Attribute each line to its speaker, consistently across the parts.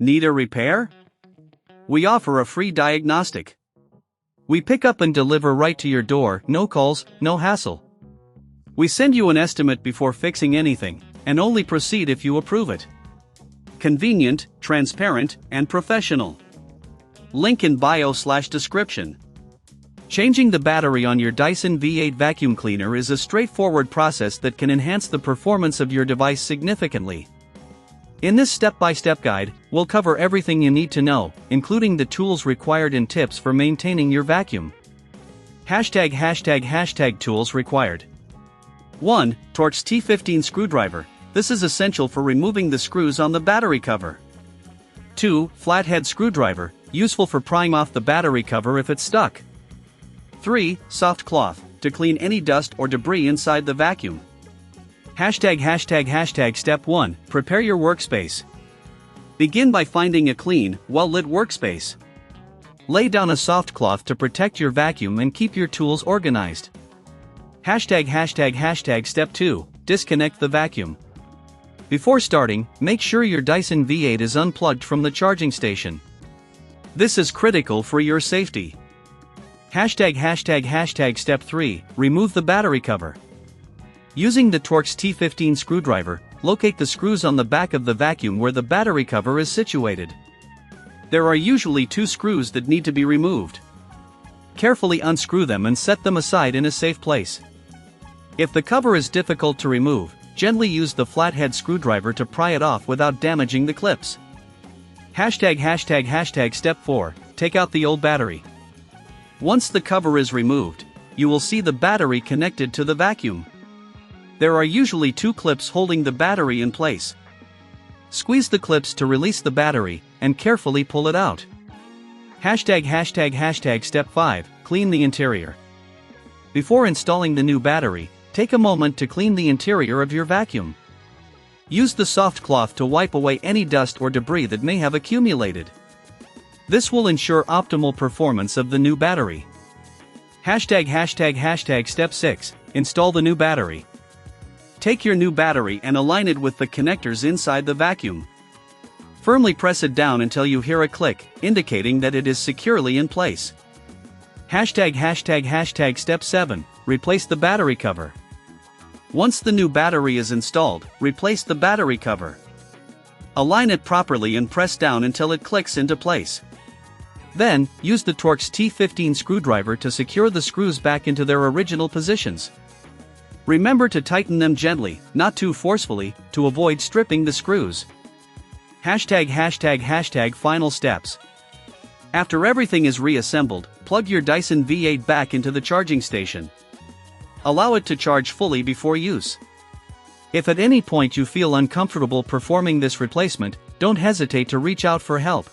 Speaker 1: Need a repair? We offer a free diagnostic. We pick up and deliver right to your door, no calls, no hassle. We send you an estimate before fixing anything, and only proceed if you approve it. Convenient, transparent, and professional. Link in bio/description. Changing the battery on your Dyson V8 vacuum cleaner is a straightforward process that can enhance the performance of your device significantly. In this step-by-step guide, we'll cover everything you need to know, including the tools required and tips for maintaining your vacuum. ###tools required. 1. Torx T15 screwdriver. This is essential for removing the screws on the battery cover. 2. Flathead screwdriver, useful for prying off the battery cover if it's stuck. 3. Soft cloth, to clean any dust or debris inside the vacuum. ###Step 1. Prepare your workspace. Begin by finding a clean, well-lit workspace. Lay down a soft cloth to protect your vacuum and keep your tools organized. ###Step 2. Disconnect the vacuum. Before starting, make sure your Dyson V8 is unplugged from the charging station. This is critical for your safety. ###Step 3. Remove the battery cover. Using the Torx T15 screwdriver, locate the screws on the back of the vacuum where the battery cover is situated. There are usually 2 screws that need to be removed. Carefully unscrew them and set them aside in a safe place. If the cover is difficult to remove, gently use the flathead screwdriver to pry it off without damaging the clips. ###Step 4. Take out the old battery. Once the cover is removed, you will see the battery connected to the vacuum. There are usually 2 clips holding the battery in place. Squeeze the clips to release the battery, and carefully pull it out. ###Step 5. Clean the interior. Before installing the new battery, take a moment to clean the interior of your vacuum. Use the soft cloth to wipe away any dust or debris that may have accumulated. This will ensure optimal performance of the new battery. ###Step 6. Install the new battery. Take your new battery and align it with the connectors inside the vacuum. Firmly press it down until you hear a click, indicating that it is securely in place. ###Step 7. Replace the battery cover. Once the new battery is installed, replace the battery cover. Align it properly and press down until it clicks into place. Then, use the Torx T15 screwdriver to secure the screws back into their original positions. Remember to tighten them gently, not too forcefully, to avoid stripping the screws. ###Final steps. After everything is reassembled, plug your Dyson V8 back into the charging station. Allow it to charge fully before use. If at any point you feel uncomfortable performing this replacement, don't hesitate to reach out for help.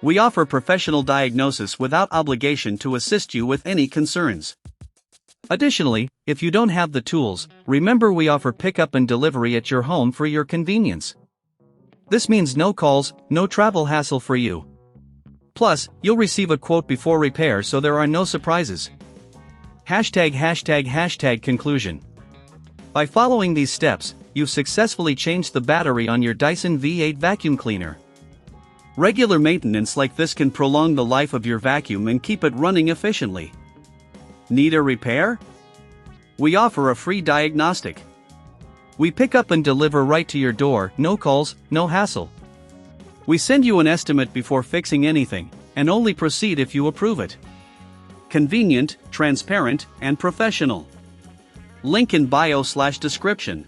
Speaker 1: We offer professional diagnosis without obligation to assist you with any concerns. Additionally, if you don't have the tools, remember we offer pickup and delivery at your home for your convenience. This means no calls, no travel hassle for you. Plus, you'll receive a quote before repair so there are no surprises. ###Conclusion. By following these steps, you've successfully changed the battery on your Dyson V8 vacuum cleaner. Regular maintenance like this can prolong the life of your vacuum and keep it running efficiently. Need a repair? We offer a free diagnostic. We pick up and deliver right to your door, no calls, no hassle. We send you an estimate before fixing anything, and only proceed if you approve it. Convenient, transparent, and professional. Link in bio/description.